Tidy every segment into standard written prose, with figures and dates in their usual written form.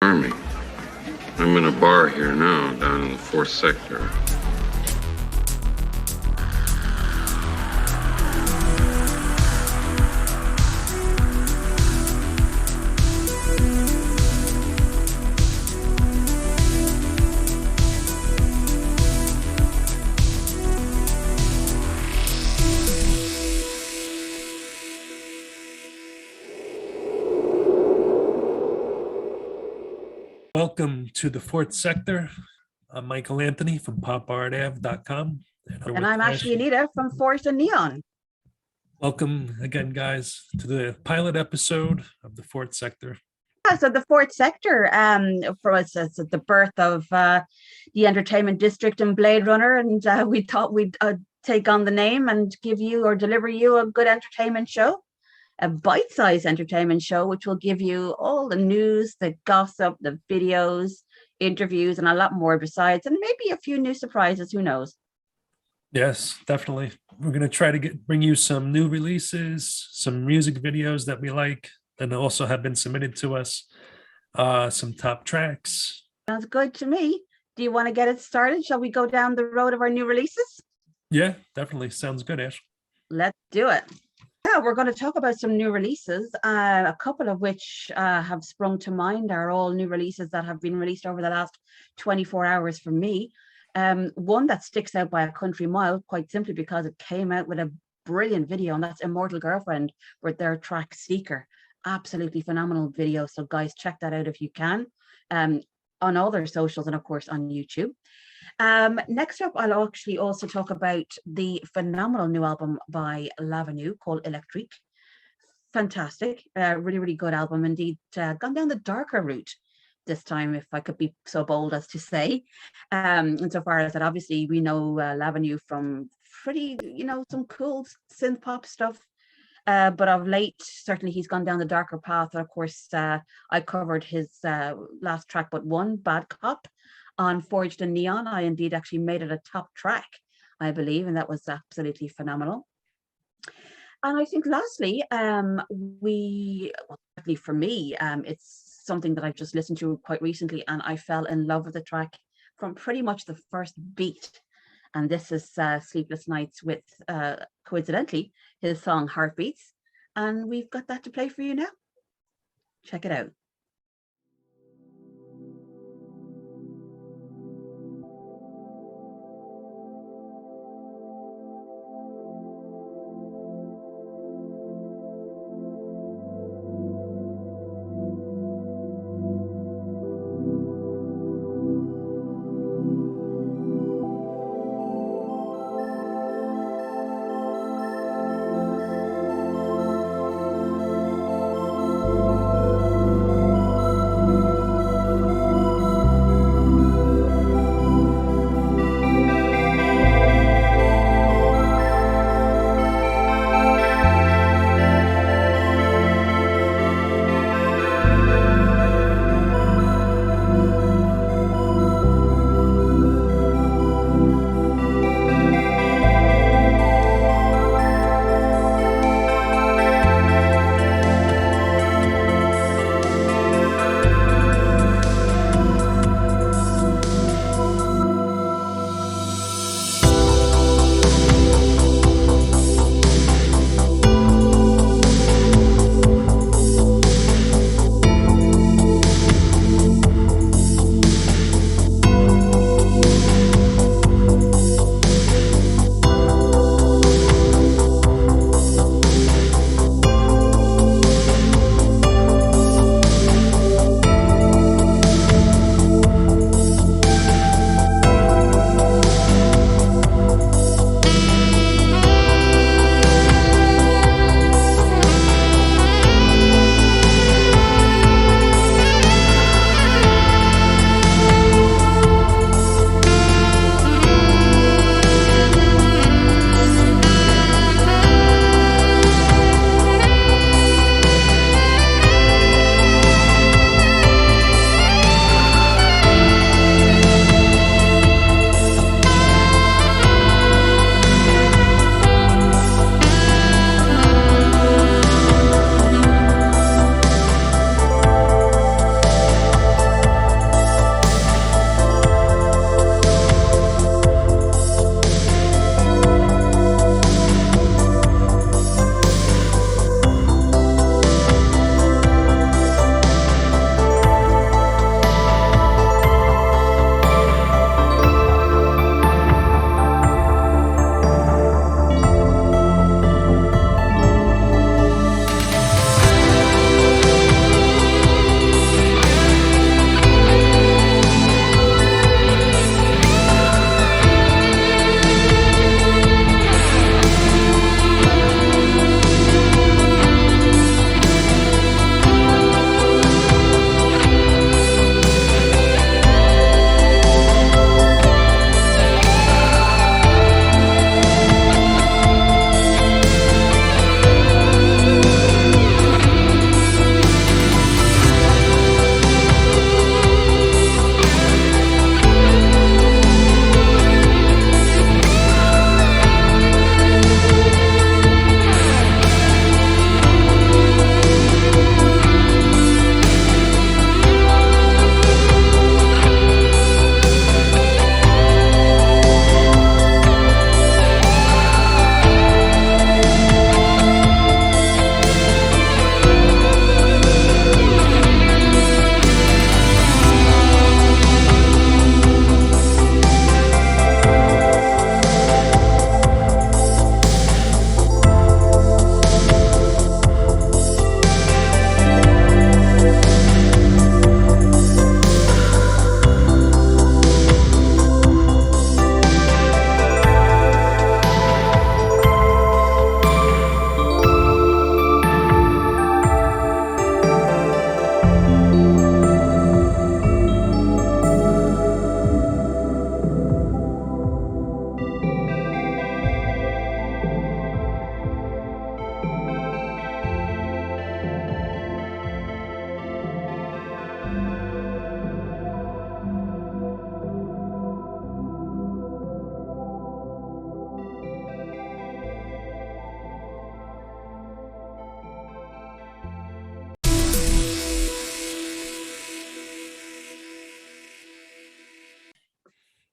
Army. I'm in a bar here now, down in the 4th sector. Welcome to the 4th sector. I'm Michael Anthony from PopArtAve.com. And I'm Ashley Anita from Forged and Neon. Welcome again, guys, to the pilot episode of the 4th sector. Yeah, so the 4th sector for us is the birth of the entertainment district in Blade Runner, and we thought we'd take on the name and give you or deliver you a good entertainment show. A bite-sized entertainment show, which will give you all the news, the gossip, the videos, interviews, and a lot more besides, and maybe a few new surprises, who knows? Yes, definitely. We're going to try to bring you some new releases, some music videos that we like, and also have been submitted to us, some top tracks. Sounds good to me. Do you want to get it started? Shall we go down the road of our new releases? Yeah, definitely. Sounds good, Ash. Let's do it. Yeah, we're going to talk about some new releases, a couple of which have sprung to mind are all new releases that have been released over the last 24 hours for me. One that sticks out by a country mile, quite simply because it came out with a brilliant video, and that's Immortal Girlfriend with their track Seeker. Absolutely phenomenal video. So guys, check that out if you can, on all their socials and of course on YouTube. Next up, I'll actually also talk about the phenomenal new album by 𝘠𝘠𝑚 called 𝘠𝘠𝑒lectrique. Fantastic, really, really good album indeed. Gone down the darker route this time, if I could be so bold as to say. Insofar as that, obviously, we know 𝘠𝘠𝑚 from pretty, some cool synth pop stuff. But of late, certainly he's gone down the darker path. And of course, I covered his last track but one, Bad Cop, on Forged and Neon. I indeed actually made it a top track, I believe, and that was absolutely phenomenal. And I think lastly, certainly for me, it's something that I've just listened to quite recently, and I fell in love with the track from pretty much the first beat. And this is Sleepless Nights with, coincidentally, his song Heartbeats. And we've got that to play for you now. Check it out.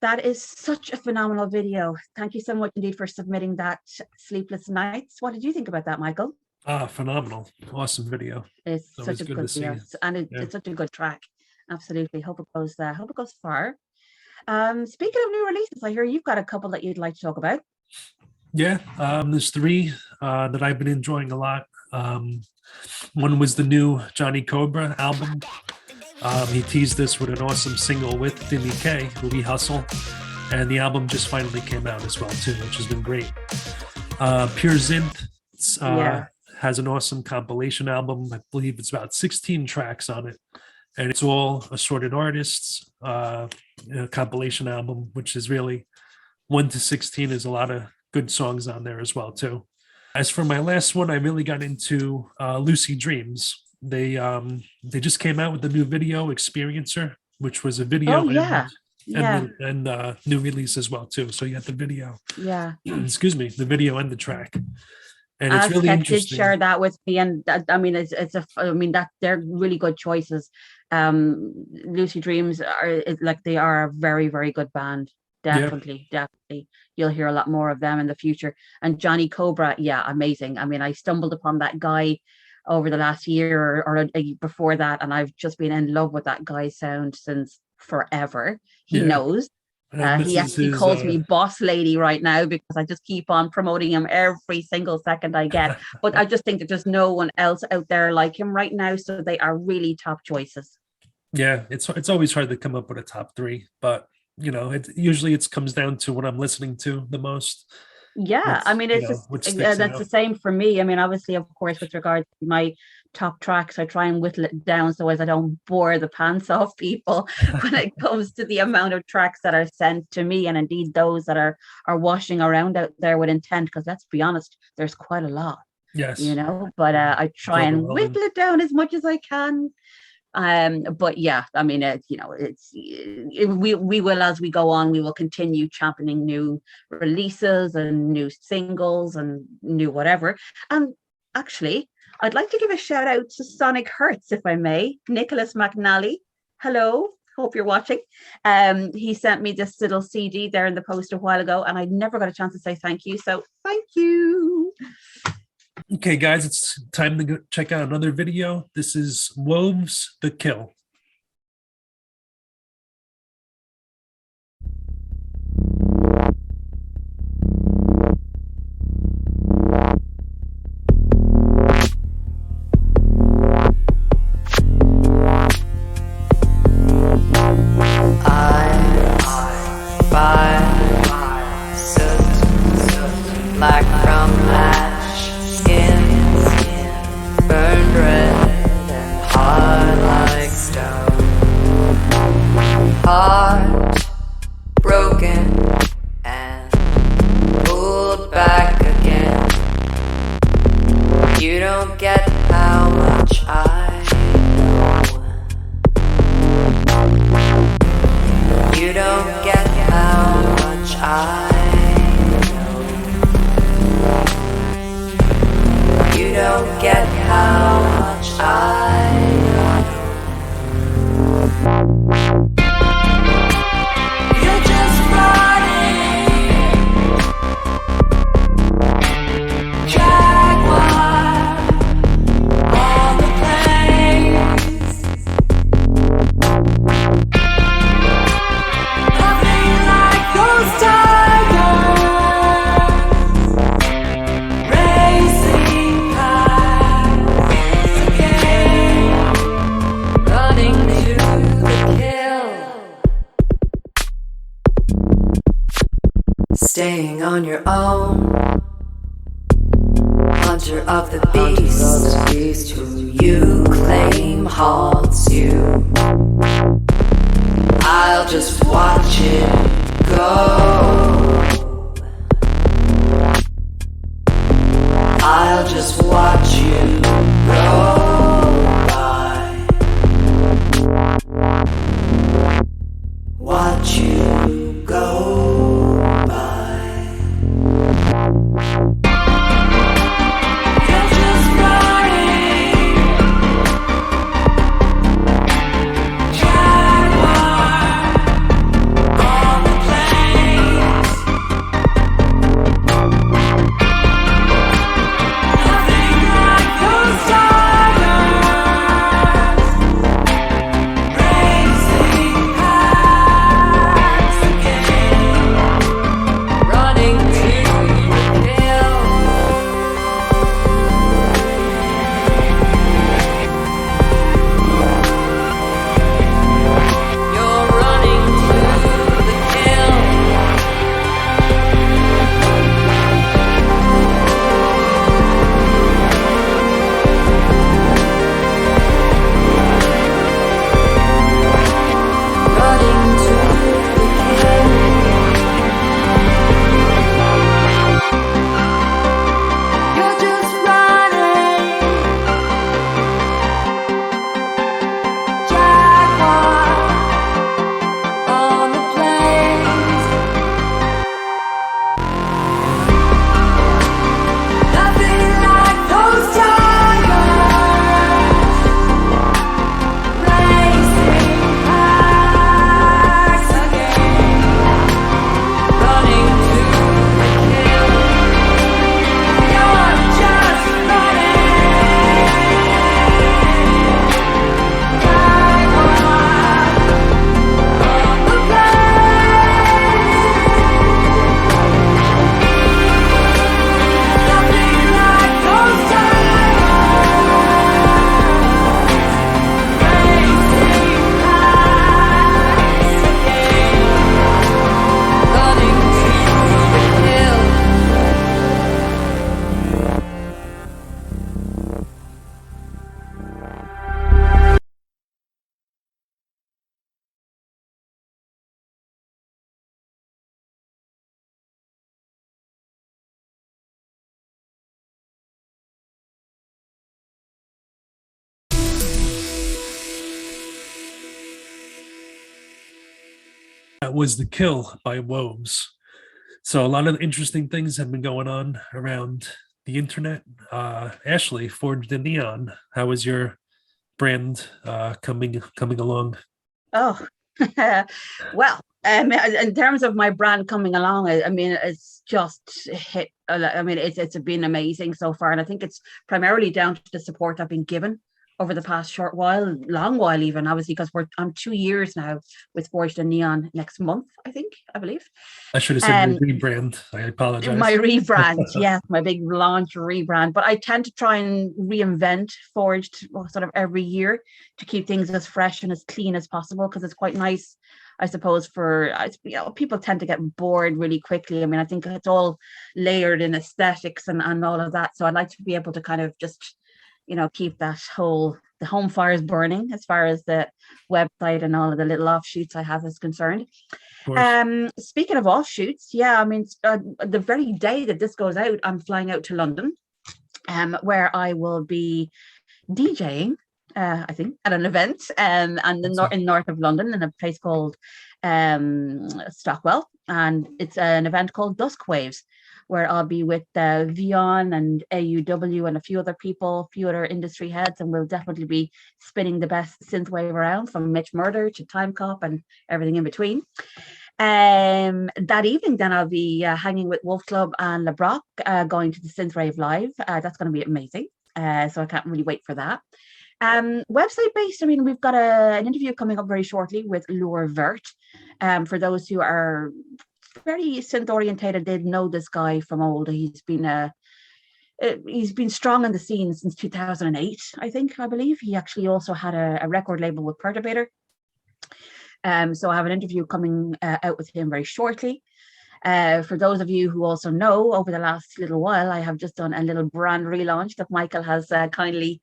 That is such a phenomenal video. Thank you so much indeed for submitting that. Sleepless Nights. What did you think about that, Michael? Phenomenal. Awesome video. It's Always such a good good to see. video, and Yeah. it's such a good track. Absolutely. Hope it goes far. Speaking of new releases, I hear you've got a couple that you'd like to talk about. Yeah, there's three that I've been enjoying a lot. One was the new 𝘧𝘰𝘳𝑐 album. He teased this with an awesome single with Diddy K, 𝘰𝘵𝘳𝑚, and the album just finally came out as well too, which has been great. Pure Synth has an awesome compilation album. I believe it's about 16 tracks on it, and it's all assorted artists. Compilation album, which is really 1 to 16 is a lot of good songs on there as well too. As for my last one, I really got into Lucid Dreams. They just came out with the new video Experiencer, which was a video and new release as well too. So you got the video, excuse me, the video and the track, and it's really interesting. Did share that with me, and I mean, that they're really good choices. Lucid Dreams they are a very, very good band. Definitely. You'll hear a lot more of them in the future. And 𝘧𝘰𝘳𝑐, amazing. I mean, I stumbled upon that guy over the last year or before that, and I've just been in love with that guy's sound since forever. He knows. He actually calls me boss lady right now because I just keep on promoting him every single second I get. But I just think that there's no one else out there like him right now. So they are really top choices. Yeah, it's always hard to come up with a top three, but it usually comes down to what I'm listening to the most. I mean, it's that's the same for me. I mean, obviously, of course, with regard to my top tracks, I try and whittle it down so as I don't bore the pants off people when it comes to the amount of tracks that are sent to me, and indeed those that are washing around out there with intent, because let's be honest, there's quite a lot. Yes. But I try and whittle it down as much as I can. But yeah, I mean, we will, as we go on, we will continue championing new releases and new singles and new whatever. And actually, I'd like to give a shout out to Sonic Hertz, if I may. Nicholas McNally, hello, hope you're watching. He sent me this little CD there in the post a while ago, and I never got a chance to say thank you, so thank you. Okay, guys, it's time to go check out another video. This is Woves, The Kill. Staying on your own, hunter of the beast, who you claim haunts you. I'll just watch it go. I'll just watch you go by. Watch you go by. You're just running. That was The Kill by Woves. So a lot of interesting things have been going on around the internet. Ashley, Forged in Neon, how is your brand coming along? Oh, well, in terms of my brand coming along, I mean, it's just hit. I mean, it's been amazing so far, and I think it's primarily down to the support I've been given over the past short while, long while even, obviously, because I'm 2 years now with Forged in Neon next month, I believe. I should have said rebrand. I apologize. My rebrand, yes, my big launch rebrand. But I tend to try and reinvent Forged sort of every year to keep things as fresh and as clean as possible, because it's quite nice, I suppose, for people tend to get bored really quickly. I mean, I think it's all layered in aesthetics and all of that. So I'd like to be able to kind of just keep the home fires burning as far as the website and all of the little offshoots I have is concerned. Speaking of offshoots, yeah, I mean, the very day that this goes out, I'm flying out to London, where I will be DJing, I think, at an event in north of London in a place called Stockwell, and it's an event called Dusk Waves, where I'll be with Vion and AUW and a few other people, a few other industry heads, and we'll definitely be spinning the best synthwave around, from 𝘂𝘓 to Timecop and everything in between. That evening, then I'll be hanging with Wolf Club and 𝘂𝘂, going to the Synthwave Live. That's going to be amazing. So I can't really wait for that. Website based, I mean, we've got an interview coming up very shortly with 𝘠𝘂𝘂𝘂. For those who are very synth orientated, they'd know this guy from old. He's been strong in the scene since 2008, I believe. He actually also had a record label with Perturbator. So I have an interview coming out with him very shortly. For those of you who also know, over the last little while, I have just done a little brand relaunch that Michael has kindly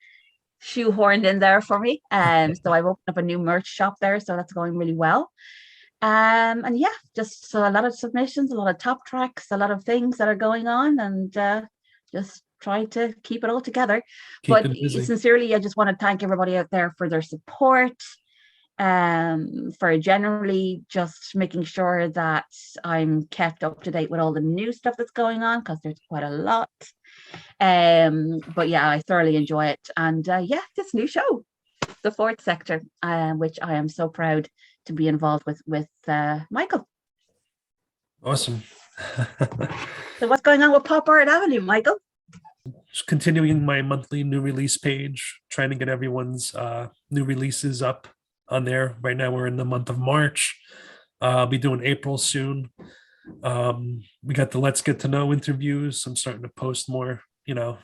shoehorned in there for me. So I've opened up a new merch shop there, so that's going really well. And yeah, just a lot of submissions, a lot of top tracks, a lot of things that are going on, and just trying to keep it all together. But sincerely, I just want to thank everybody out there for their support, for generally just making sure that I'm kept up to date with all the new stuff that's going on, because there's quite a lot. But yeah, I thoroughly enjoy it. And yeah, this new show, The Fourth Sector, which I am so proud to be involved with Michael. Awesome. So what's going on with PopArt Ave, Michael? Just continuing my monthly new release page, trying to get everyone's new releases up on there. Right now we're in the month of March. I'll be doing April soon. We got the Let's Get to Know interviews. I'm starting to post more,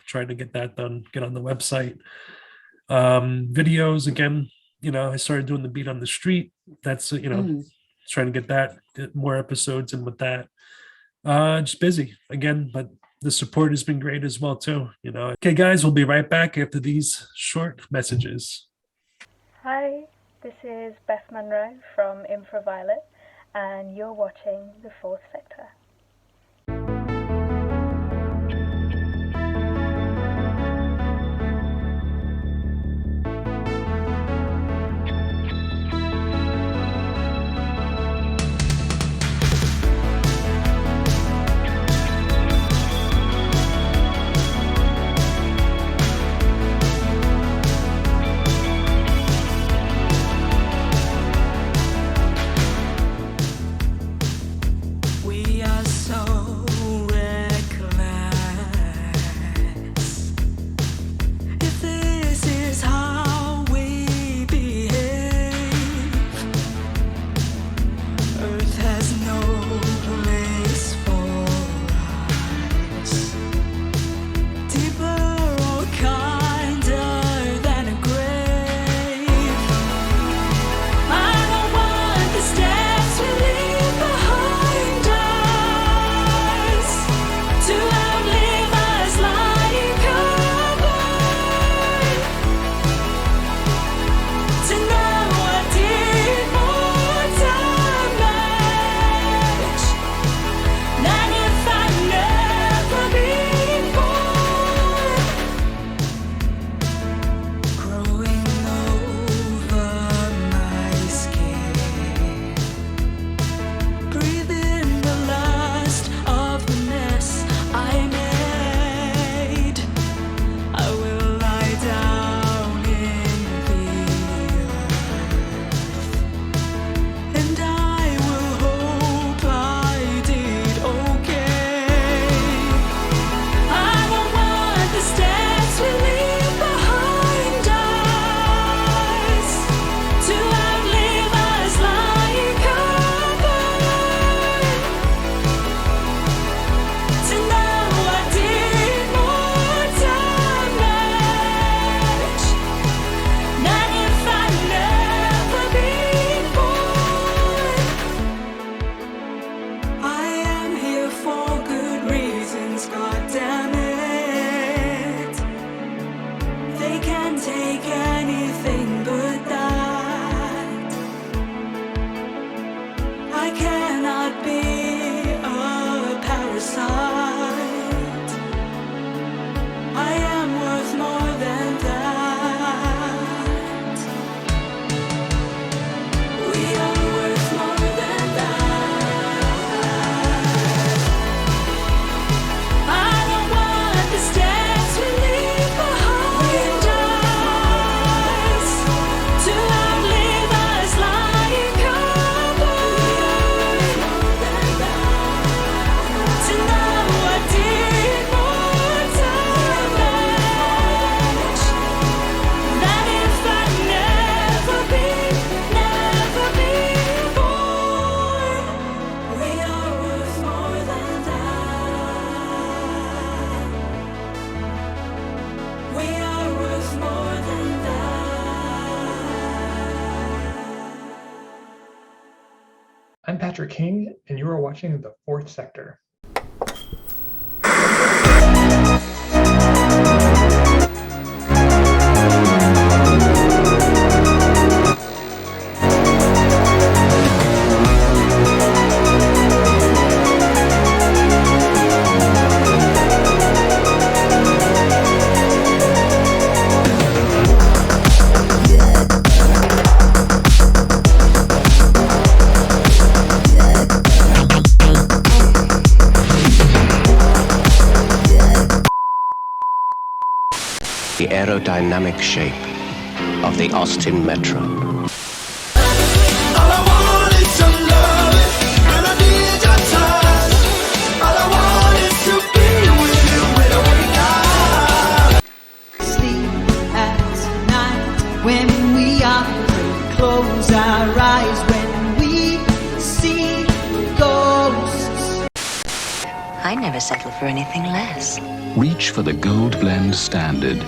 trying to get that done, get on the website. Videos again, I started doing the Beat on the Street. That's trying to get more episodes in with that. Just busy again, but the support has been great as well too. Okay, guys, we'll be right back after these short messages. Hi, this is Beth Monroe from Infra Violet, and you're watching The Fourth Sector. We are I'm Patrick King, and you are watching The Fourth Sector. The aerodynamic shape of the Austin Metro. Sleep at night when we are free. Close our eyes when we see ghosts. I never settle for anything less. Reach for the gold blend standard.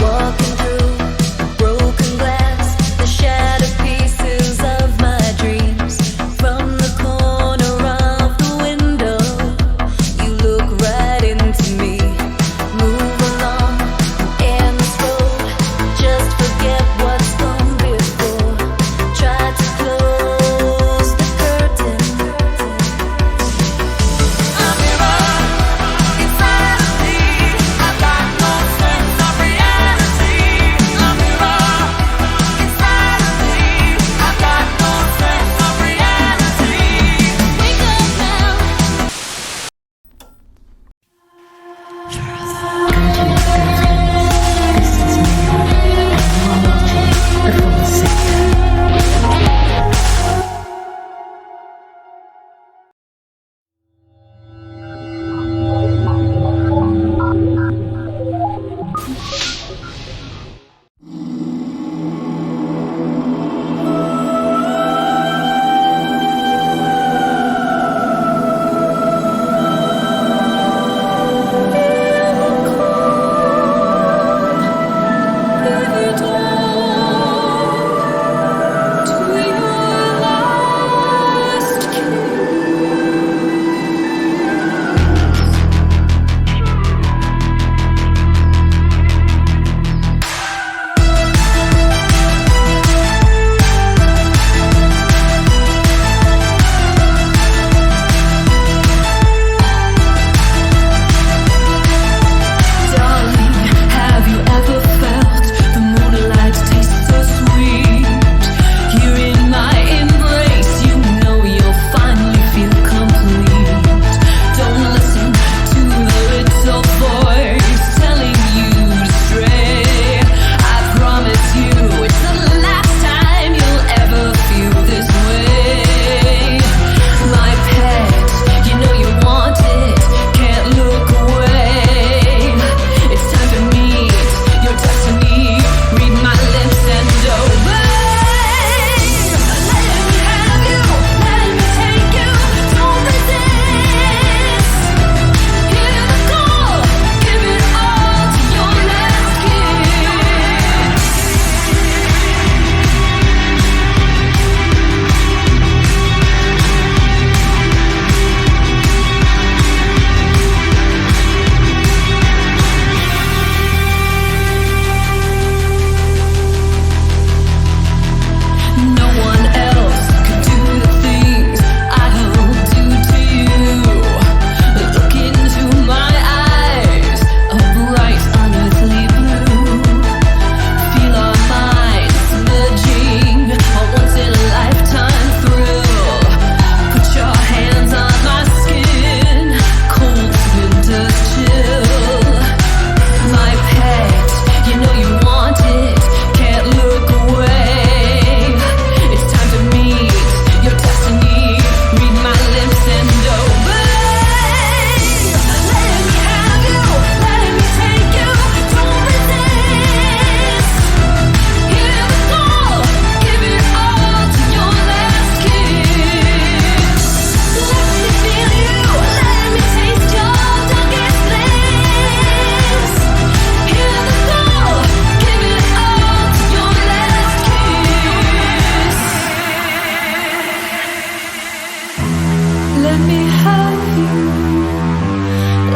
Walking through broken glass, the shattered pieces of my dreams. From the corner of the window, you look right into me. Move along in this road,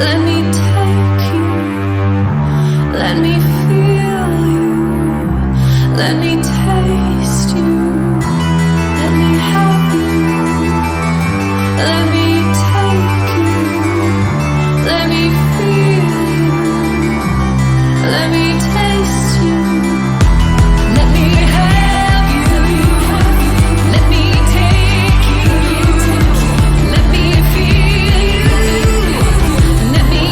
Let me take you. Let me feel you. Let me taste you. Let me have you. Let me take you. Let me feel you. Let me taste you. Let me have you. Let me take you. Let me feel you. Let me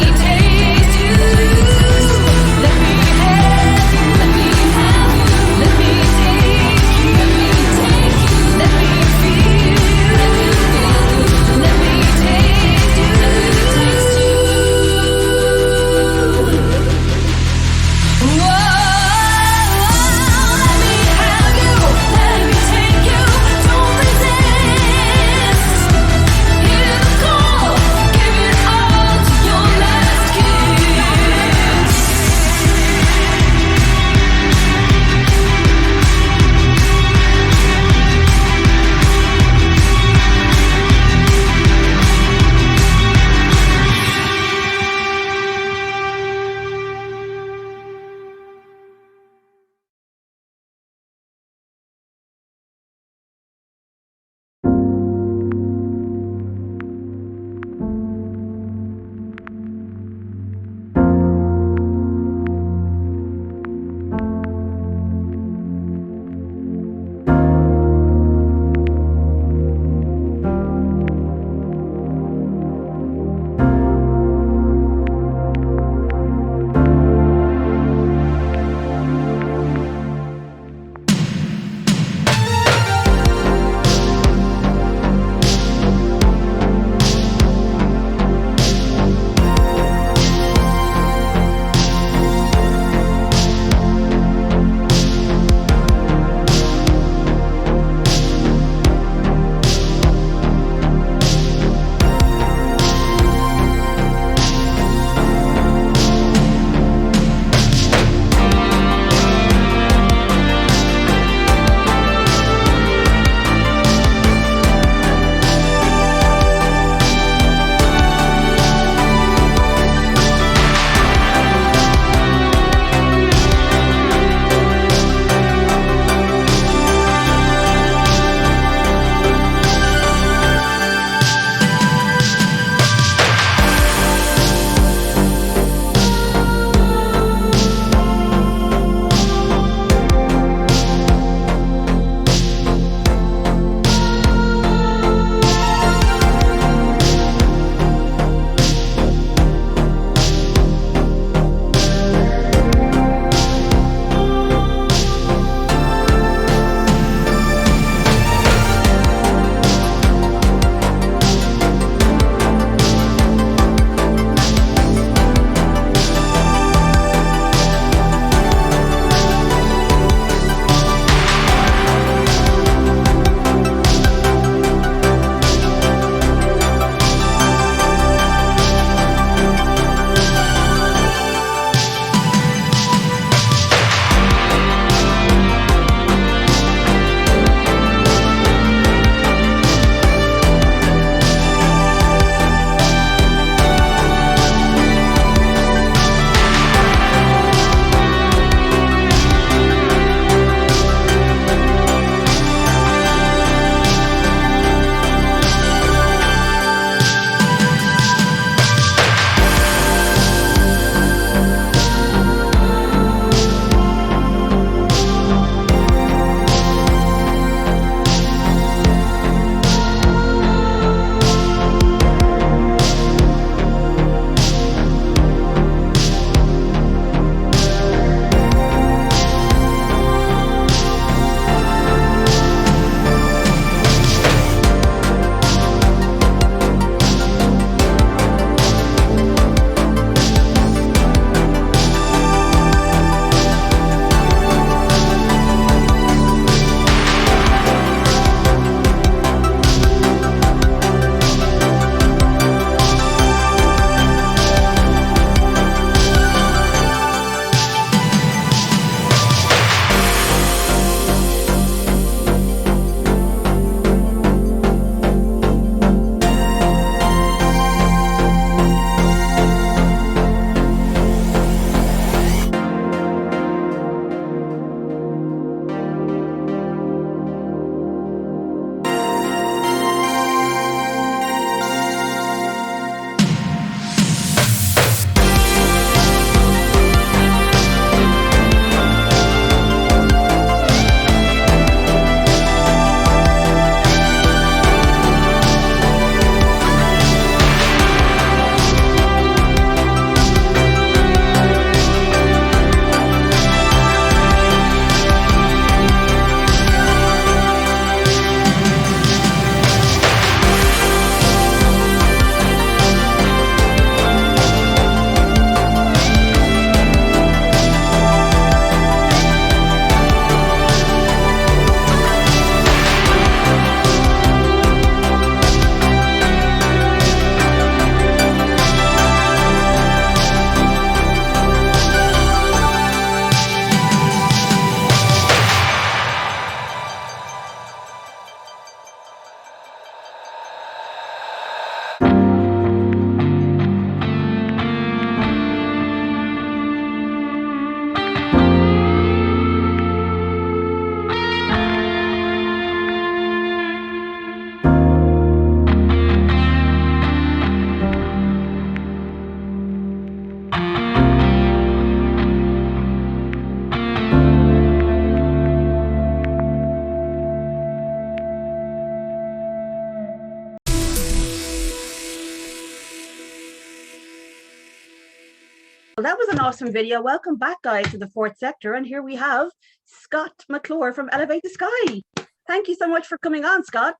Well, that was an awesome video. Welcome back, guys, to the fourth sector. And here we have Scott McClure from Elevate the Sky. Thank you so much for coming on, Scott.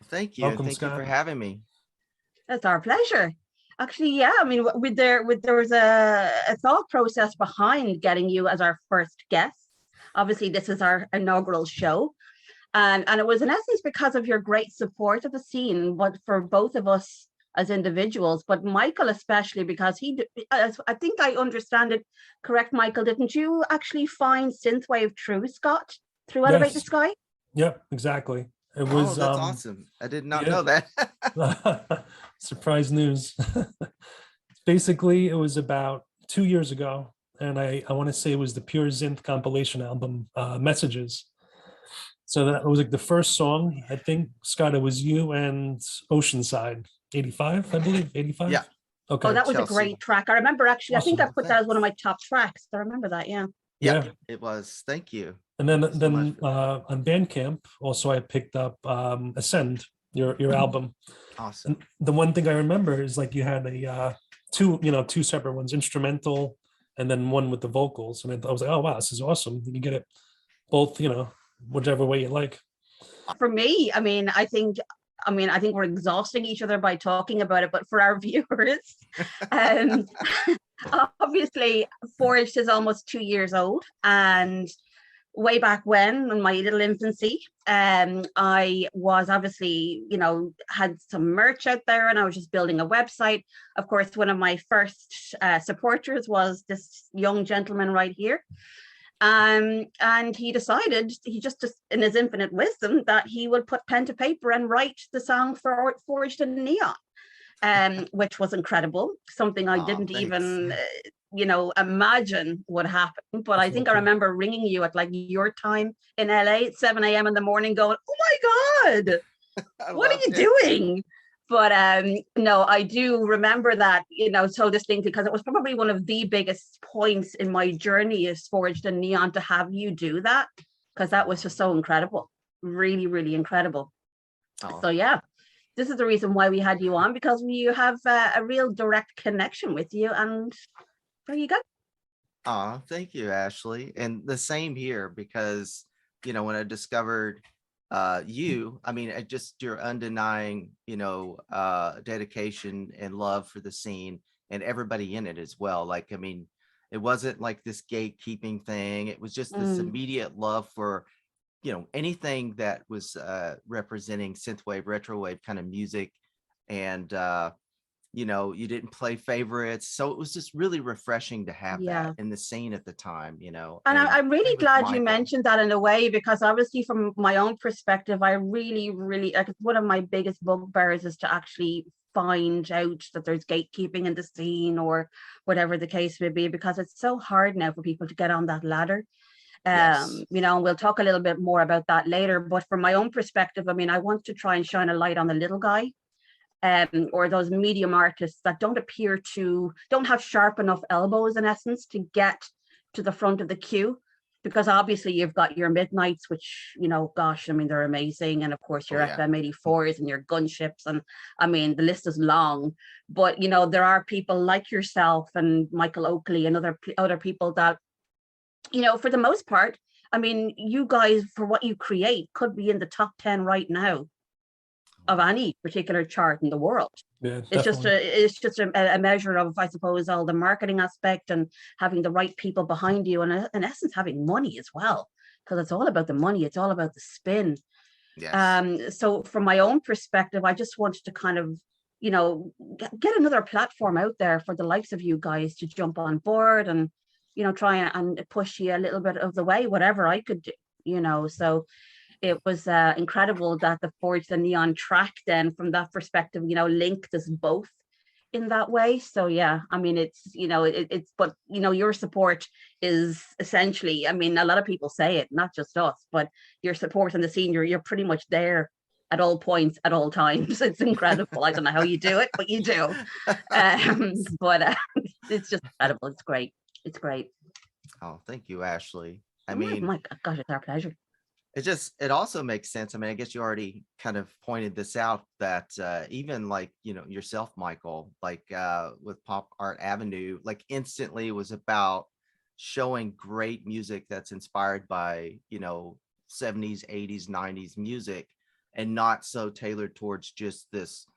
Thank you. Welcome, Thank you Scott. for having me. It's our pleasure. Actually, yeah, I mean, there was a thought process behind getting you as our first guest. Obviously, this is our inaugural show. And it was in essence because of your great support of the scene, but for both of us as individuals, but Michael especially, because I think I understand it correct, Michael, didn't you actually find Synthwave through Scott, through Elevate the Sky? Yep, exactly. It Oh, was that's awesome. I did not know that. surprise news. Basically, it was about 2 years ago, and I want to say it was the Pure Synth compilation album, Messages. So that was like the first song. I think, Scott, it was you and Oceanside, 85, I believe, 85? Yeah. Okay. Oh, that was a Chelsea. great track. I remember actually, I think I Awesome. put that as one of my top tracks. I remember that, yeah. Yeah, Yeah. it was. Thank you. And then, Thank you so much on Bandcamp, also I picked up Ascend, your album. Awesome. And the one thing I remember is like you had a two separate ones, instrumental, and then one with the vocals. And I was like, oh wow, this is awesome. You can get it both, whichever way you like. For me, I think we're exhausting each other by talking about it, but for our viewers, obviously Forged is almost 2 years old, and way back when, in my little infancy, I was obviously, had some merch out there, and I was just building a website. Of course, one of my first supporters was this young gentleman right here. And he decided, he just in his infinite wisdom, that he would put pen to paper and write the song for Forged in Neon, which was incredible. Something I didn't even, imagine would happen. But I think I remember ringing you at like your time in LA at 7 a.m. in the morning going, oh my God, what are you doing? But no, I do remember that, so distinctly, because it was probably one of the biggest points in my journey as Forged in Neon to have you do that, because that was just so incredible, really, really incredible. Oh. So yeah, this is the reason why we had you on, because we have a real direct connection with you, and there you go. Oh, thank you, Ashley. And the same here, because, when I discovered you, just your undenying, dedication and love for the scene and everybody in it as well. Like, it wasn't like this gatekeeping thing. It was just this immediate love for, anything that was representing synthwave, retrowave kind of music. And, you didn't play favorites. So it was just really refreshing to have that in the scene at the time, And I'm really glad you Michael. mentioned that in a way, because obviously from my own perspective, I really, really, like, one of my biggest bugbears is to actually find out that there's gatekeeping in the scene or whatever the case may be, because it's so hard now for people to get on that ladder. And we'll talk a little bit more about that later. But from my own perspective, I want to try and shine a light on the little guy. Or those medium artists that don't have sharp enough elbows in essence to get to the front of the queue, because obviously you've got your Midnights, which, they're amazing. And of course your FM84s and your Gunships. And the list is long, but there are people like yourself and Michael Oakley and other people that, for the most part, you guys, for what you create, could be in the top 10 right now of any particular chart in the world. Yeah, it's just a measure of, I suppose, all the marketing aspect and having the right people behind you, and in essence having money as well, because it's all about the money, it's all about the spin. So from my own perspective, I just wanted to kind of get another platform out there for the likes of you guys to jump on board and try and push you a little bit of the way, whatever I could do. So it was incredible that the Forged in Neon track then, from that perspective, linked us both in that way. So yeah, but your support is essentially, a lot of people say it, not just us, but your support in the scene, you're pretty much there at all points, at all times. It's incredible. I don't know how you do it, but you do. But it's just incredible. It's great. It's great. Oh, thank you, Ashley. My gosh, it's our pleasure. it also makes sense. I mean, I guess you already kind of pointed this out that even like, yourself, Michael, like with PopArt Avenue, like instantly was about showing great music that's inspired by, 70s, 80s, 90s music, and not so tailored towards just this,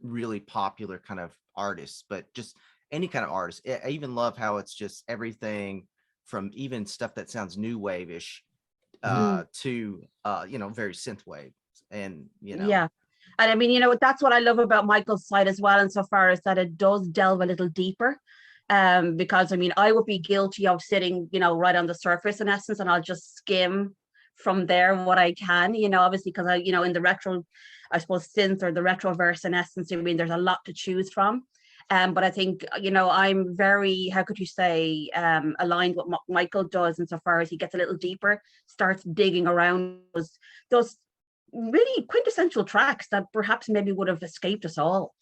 really popular kind of artists, but just any kind of artist. I even love how it's just everything from even stuff that sounds new wave-ish to very synthwave, and Yeah. And I mean, that's what I love about Michael's side as well, insofar as that it does delve a little deeper. Because I mean, I would be guilty of sitting, right on the surface in essence, and I'll just skim from there what I can, obviously, because in the retro, I suppose, synth or the retroverse in essence, I mean, there's a lot to choose from. But I think, I'm very, how could you say, aligned with what Michael does insofar as he gets a little deeper, starts digging around those really quintessential tracks that perhaps maybe would have escaped us all.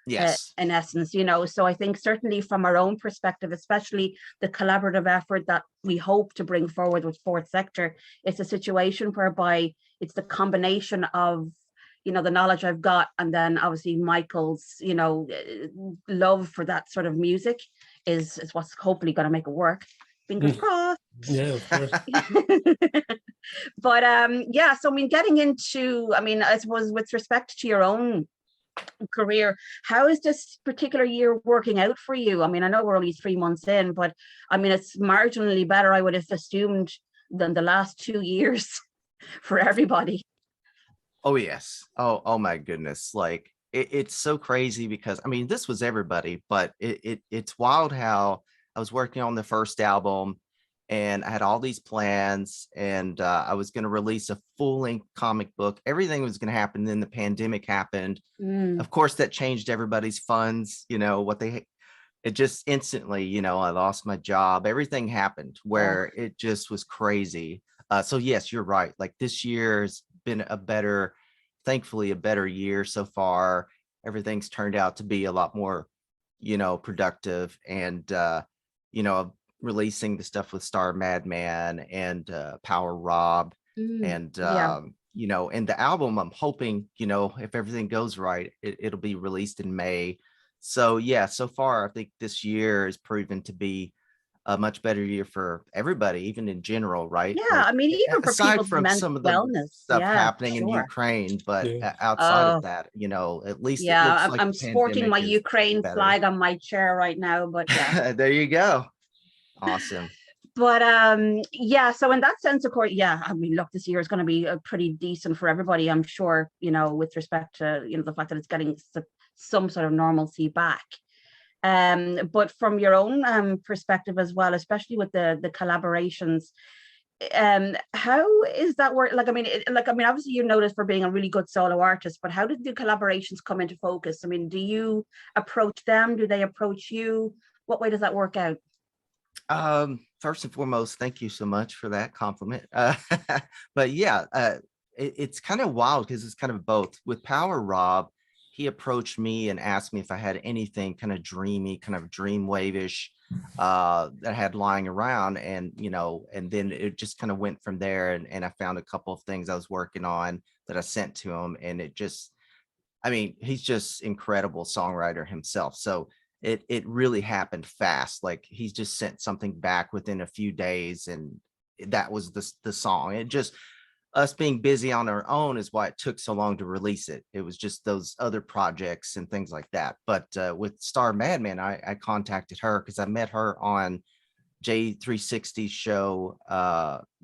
Yes. In essence, so I think certainly from our own perspective, especially the collaborative effort that we hope to bring forward with Fourth Sector, it's a situation whereby it's the combination of the knowledge I've got, and then obviously Michael's love for that sort of music is what's hopefully going to make it work. Fingers crossed. Yeah, of course. But yeah, so I mean, getting into, I suppose with respect to your own career, how is this particular year working out for you? I mean, I know we're only 3 months in, but I mean, it's marginally better, I would have assumed, than the last 2 years for everybody. Oh yes. Oh my goodness. Like it's so crazy because I mean, this was everybody, but it's wild how I was working on the first album and I had all these plans, and I was going to release a full-length comic book. Everything was going to happen. Then the pandemic happened. Of course, that changed everybody's funds, it just instantly, I lost my job. Everything happened where it just was crazy. So yes, you're right. Like this year's been thankfully a better year so far. Everything's turned out to be a lot more, productive, and, releasing the stuff with Star Madman and Power Rob, and, and the album, I'm hoping, if everything goes right, it'll be released in May. So yeah, so far, I think this year has proven to be a much better year for everybody, even in general, right? Yeah, Like, I mean, even for aside people's from mental some of the wellness stuff yeah, happening in sure. Ukraine, but Yeah. outside of that, at least it looks like I'm the sporting my pandemic is Ukraine better. flag on my chair right now, but yeah. There you go. Awesome. But yeah, so in that sense, of course, yeah, I mean, look, this year is going to be pretty decent for everybody, I'm sure, with respect to, the fact that it's getting some sort of normalcy back. But from your own perspective as well, especially with the collaborations, how is that work? Like, I mean, obviously you're noticed for being a really good solo artist, but how did the collaborations come into focus? I mean, do you approach them? Do they approach you? What way does that work out? First and foremost, thank you so much for that compliment. But yeah, it's kind of wild because it's kind of both. With Power Rob, he approached me and asked me if I had anything kind of dreamy, kind of dreamwave-ish that I had lying around, and and then it just kind of went from there, and I found a couple of things I was working on that I sent to him, and it just, I mean, he's just incredible songwriter himself. So it really happened fast. Like he just sent something back within a few days, and that was the song. It just, us being busy on our own is why it took so long to release it. It was just those other projects and things like that. But with Star Madman, I contacted her because I met her on J360's show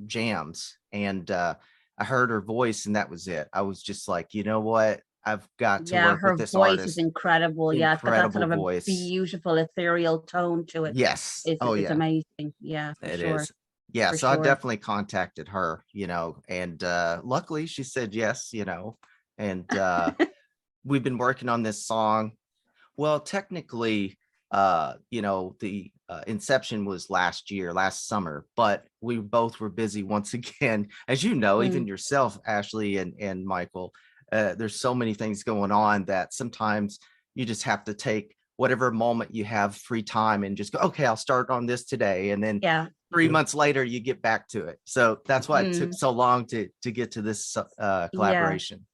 Jams, and I heard her voice, and that was it. I was just like, you know what? I've got to work with this her voice artist. is incredible. Yeah, it's got that sort of a voice. beautiful ethereal tone to it. Yes. It's yeah. amazing. Yeah, for It sure. is. Yeah. For So I sure. definitely contacted her, and luckily she said yes, and we've been working on this song. Well, technically, the inception was last summer, but we both were busy once again, as even yourself, Ashley and Michael. There's so many things going on that sometimes you just have to take whatever moment you have free time and just go, okay, I'll start on this today. And then Yeah. 3 months later, you get back to it. So that's why it took so long to get to this collaboration.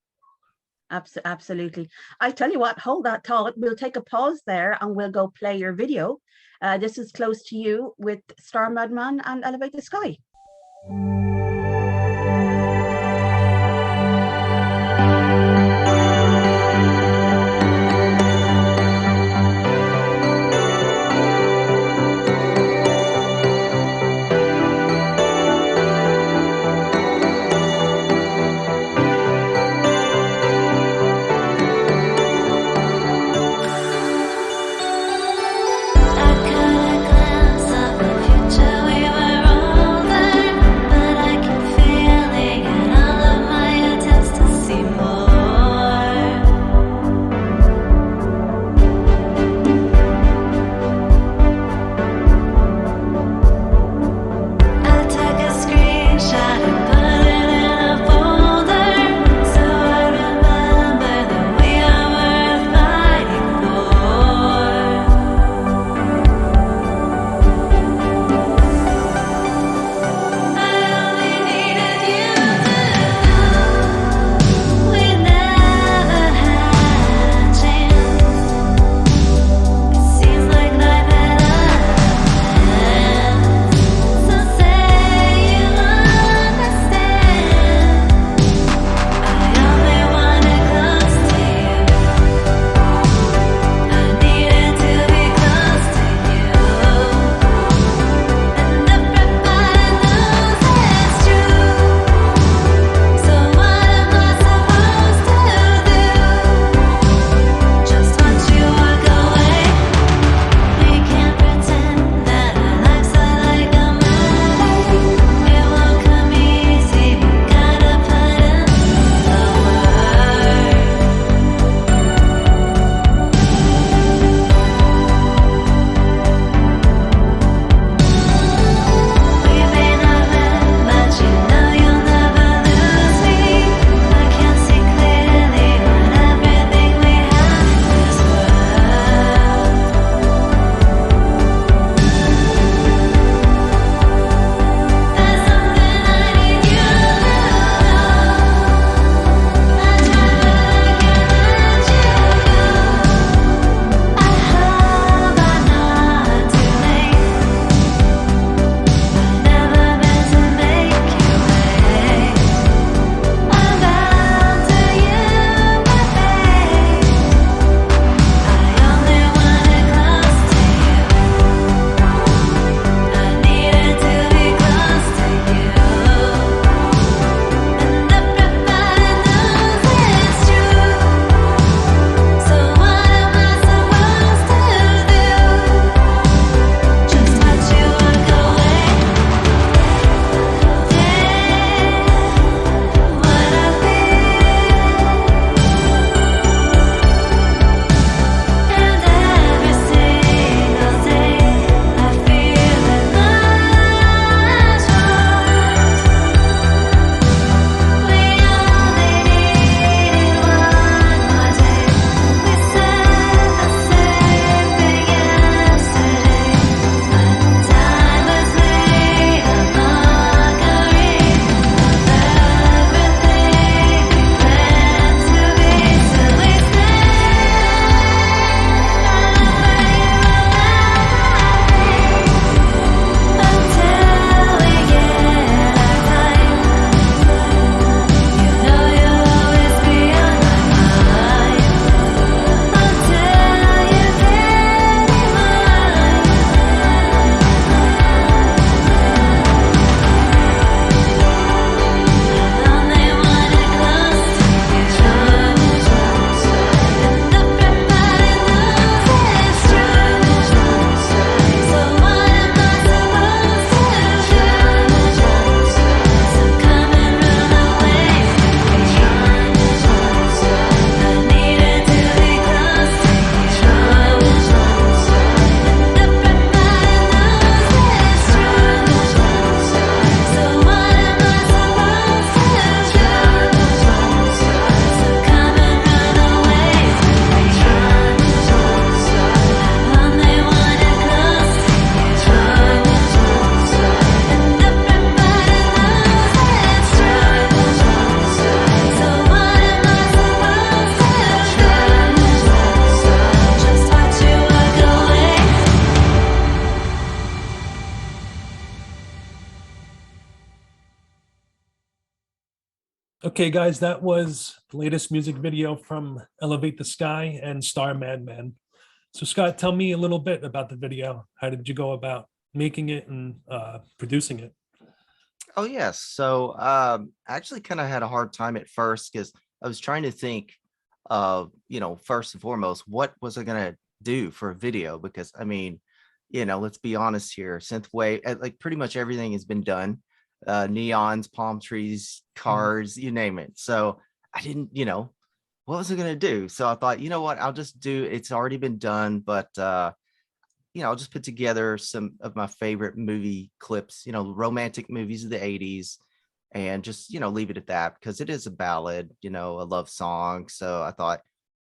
Absolutely. I tell you what, hold that thought. We'll take a pause there and we'll go play your video. This is Close to You with Star Madman and Elevate the Sky. I caught a glimpse of the future we were over, but I Okay, guys, that was the latest music video from Elevate the Sky and Star Madman. So Scott, tell me a little bit about the video. How did you go about making it and producing it? Oh yes. So I actually kind of had a hard time at first because I was trying to think of, first and foremost, what was I gonna do for a video? Because I mean, let's be honest here, Synthwave, like pretty much everything has been done. Neons, palm trees, cars, you name it. So I didn't, what was I gonna do? So I thought, you know what, I'll just do, it's already been done, but I'll just put together some of my favorite movie clips, romantic movies of the 80s, and just, leave it at that because it is a ballad, a love song. So I thought,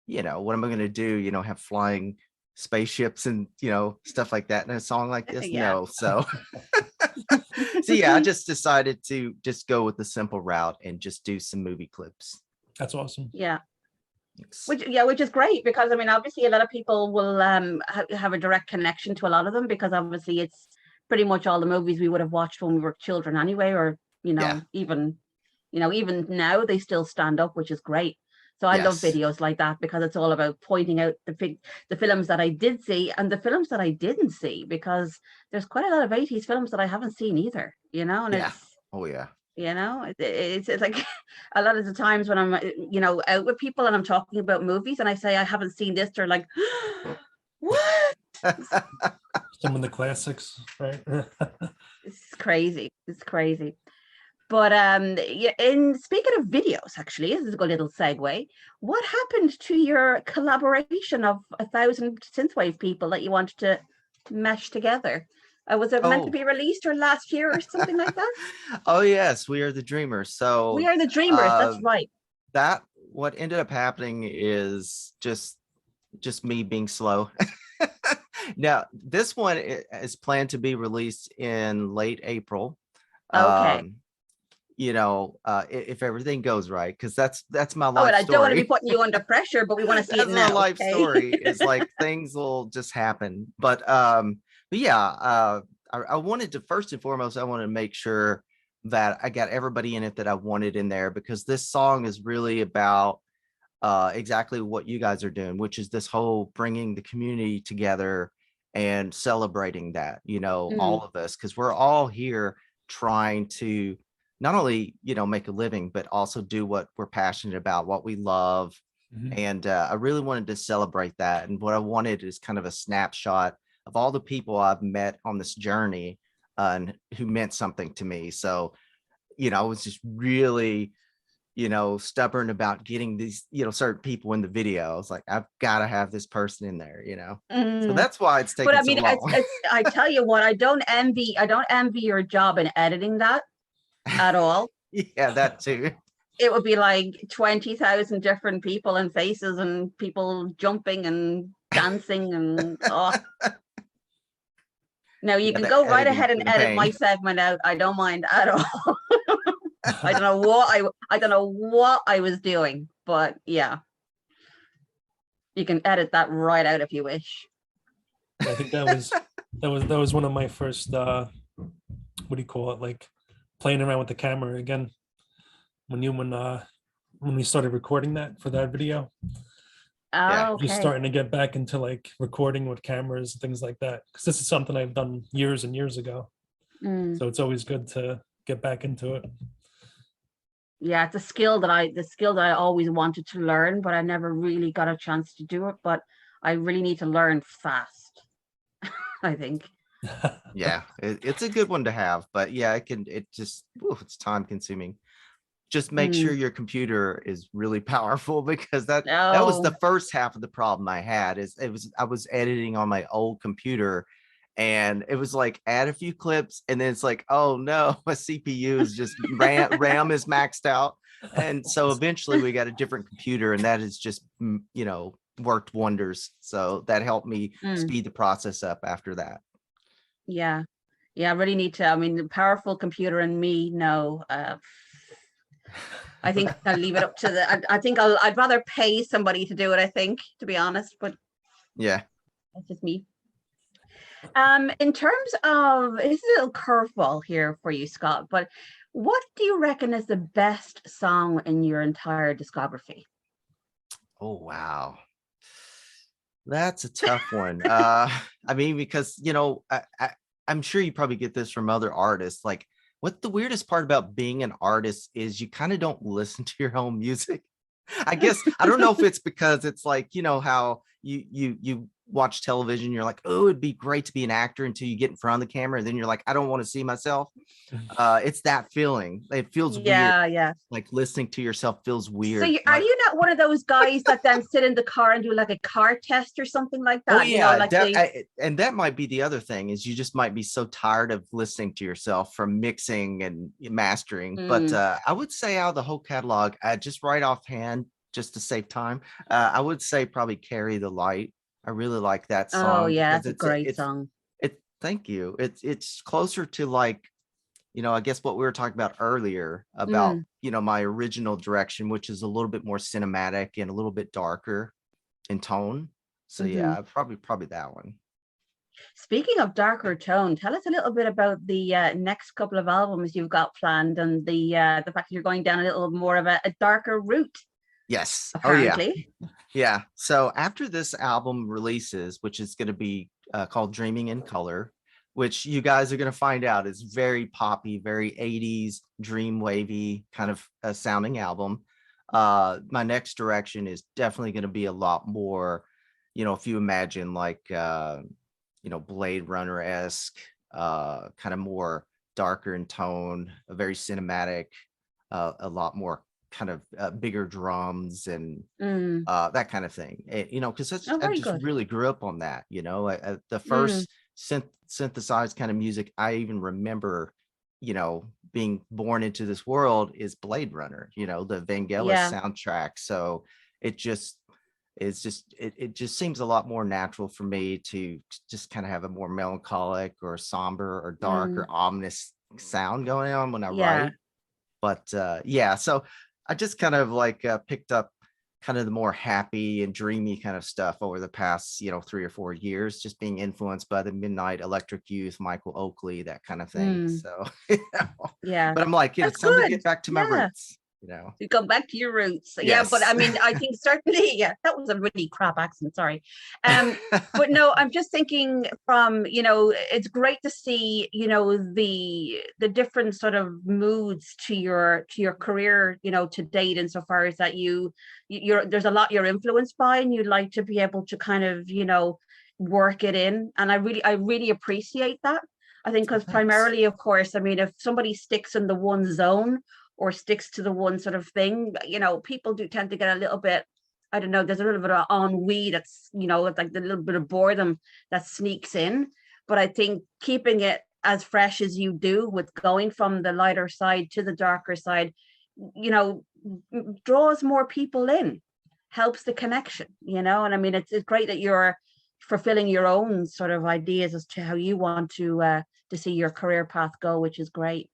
what am I going to do? Have flying spaceships and, stuff like that in a song like this? Yeah. No. So, so yeah, I just decided to just go with the simple route and just do some movie clips. That's awesome. Yeah. Which is great because I mean, obviously a lot of people will have a direct connection to a lot of them because obviously it's pretty much all the movies we would have watched when we were children anyway, or even now they still stand up, which is great. So I love videos like that because it's all about pointing out the films that I did see and the films that I didn't see, because there's quite a lot of 80s films that I haven't seen either, and it's it's like a lot of the times when I'm out with people and I'm talking about movies and I say I haven't seen this, they're like, what? Some of the classics, right? It's crazy. But in speaking of videos, actually, this is a good little segue. What happened to your collaboration of 1,000 synthwave people that you wanted to mesh together? Was it meant to be released or last year or something like that? Oh yes, We Are the Dreamers. So We Are the Dreamers. That's right. What ended up happening is just me being slow. Now this one is planned to be released in late April. Okay. If everything goes right, because that's my life story. I don't want to be story. putting you under pressure, but we want to see it now. That's my life story. Is like things will just happen. But yeah, I wanted to, first and foremost, I wanted to make sure that I got everybody in it that I wanted in there, because this song is really about exactly what you guys are doing, which is this whole bringing the community together and celebrating that, all of us, because we're all here trying to not only, make a living, but also do what we're passionate about, what we love. And I really wanted to celebrate that. And what I wanted is kind of a snapshot of all the people I've met on this journey and who meant something to me. So, I was just really, stubborn about getting these, certain people in the video. I was like, I've got to have this person in there, So that's why it's taking so long. I tell you what, I don't envy your job in editing that at all. Yeah, that too. It would be like 20,000 different people and faces and people jumping and dancing and No, you can go right ahead and edit my segment out. I don't mind at all. I don't know what I was doing, but yeah. You can edit that right out if you wish. I think that was one of my first what do you call it, like playing around with the camera again when we started recording that for that video. Okay. Just starting to get back into like recording with cameras and things like that, because this is something I've done years and years ago. So it's always good to get back into it. Yeah, it's a skill that I always wanted to learn, but I never really got a chance to do it. But I really need to learn fast, I think. Yeah, it's a good one to have, but yeah, it's time consuming. Just make sure your computer is really powerful, because that was the first half of the problem I had. I was editing on my old computer, and it was like add a few clips, and then it's like, oh no, my CPU is just RAM is maxed out. And so eventually we got a different computer, and that has just worked wonders. So that helped me speed the process up after that. Yeah, I really need to. I mean, the powerful computer and me, no. I think I'll leave it up to I'd rather pay somebody to do it, I think, to be honest, but yeah, that's just me. In terms of, it's a little curveball here for you, Scott, but what do you reckon is the best song in your entire discography? Oh, wow. That's a tough one. I mean, because, I'm sure you probably get this from other artists. Like, what the weirdest part about being an artist is you kind of don't listen to your own music. I guess I don't know if it's because it's like, how you watch television, you're like, oh, it'd be great to be an actor until you get in front of the camera, and then you're like, I don't want to see myself. It's that feeling. It feels weird. Yeah. Like listening to yourself feels weird. So are you not one of those guys that then sit in the car and do like a car test or something like that? Oh yeah, like and that might be the other thing, is you just might be so tired of listening to yourself from mixing and mastering. But I would say out of the whole catalog, just right offhand, just to save time, I would say probably "Carry the Light." I really like that song. Oh yeah, because it's a great song. Thank you. It's closer to like, I guess what we were talking about earlier about, my original direction, which is a little bit more cinematic and a little bit darker in tone. So yeah, probably that one. Speaking of darker tone, tell us a little bit about the next couple of albums you've got planned, and the fact that you're going down a little more of a darker route. Yes. Apparently. Oh, yeah. So after this album releases, which is going to be called Dreaming in Color, which you guys are going to find out is very poppy, very 80s, dream wavy kind of sounding album. My next direction is definitely going to be a lot more, if you imagine like, Blade Runner-esque, kind of more darker in tone, a very cinematic, a lot more kind of bigger drums and that kind of thing, because I just really grew up on that. The first synthesized kind of music I even remember, being born into this world is Blade Runner, the Vangelis soundtrack. So it just seems a lot more natural for me to just kind of have a more melancholic or somber or dark or ominous sound going on when I write. But so I just kind of like picked up kind of the more happy and dreamy kind of stuff over the past, 3 or 4 years, just being influenced by the Midnight Electric Youth, Michael Oakley, that kind of thing. So, yeah, but I'm like, it's time to get back to my roots. You go back to your roots. Yes. Yeah, but I mean, I think certainly, that was a really crap accent, sorry. But no, I'm just thinking from, it's great to see, the different sort of moods to your career, to date, insofar as that there's a lot you're influenced by, and you'd like to be able to kind of, work it in. And I really appreciate that. I think because primarily, of course, I mean, if somebody sticks in the one zone, or sticks to the one sort of thing, people do tend to get a little bit, I don't know, there's a little bit of ennui that's, it's like the little bit of boredom that sneaks in. But I think keeping it as fresh as you do, with going from the lighter side to the darker side, draws more people in, helps the connection, and I mean, it's great that you're fulfilling your own sort of ideas as to how you want to see your career path go, which is great.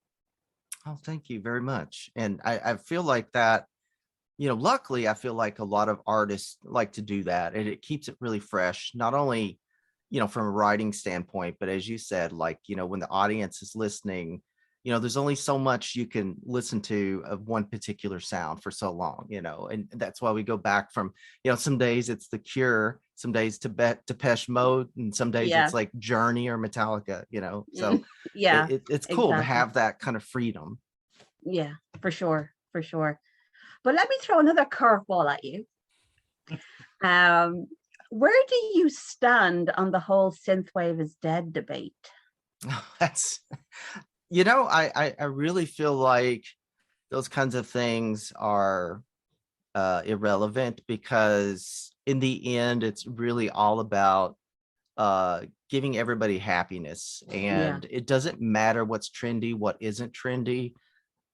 Oh, thank you very much. And I feel like that, luckily, I feel like a lot of artists like to do that, and it keeps it really fresh, not only, from a writing standpoint, but as you said, like, when the audience is listening, there's only so much you can listen to of one particular sound for so long, and that's why we go back from, some days it's The Cure, some days Depeche Mode, and some days it's like Journey or Metallica, so it's cool to have that kind of freedom. Yeah, for sure. But let me throw another curveball at you. Where do you stand on the whole synthwave is dead debate? That's, I really feel like those kinds of things are irrelevant, because in the end, it's really all about giving everybody happiness, and it doesn't matter what's trendy, what isn't trendy,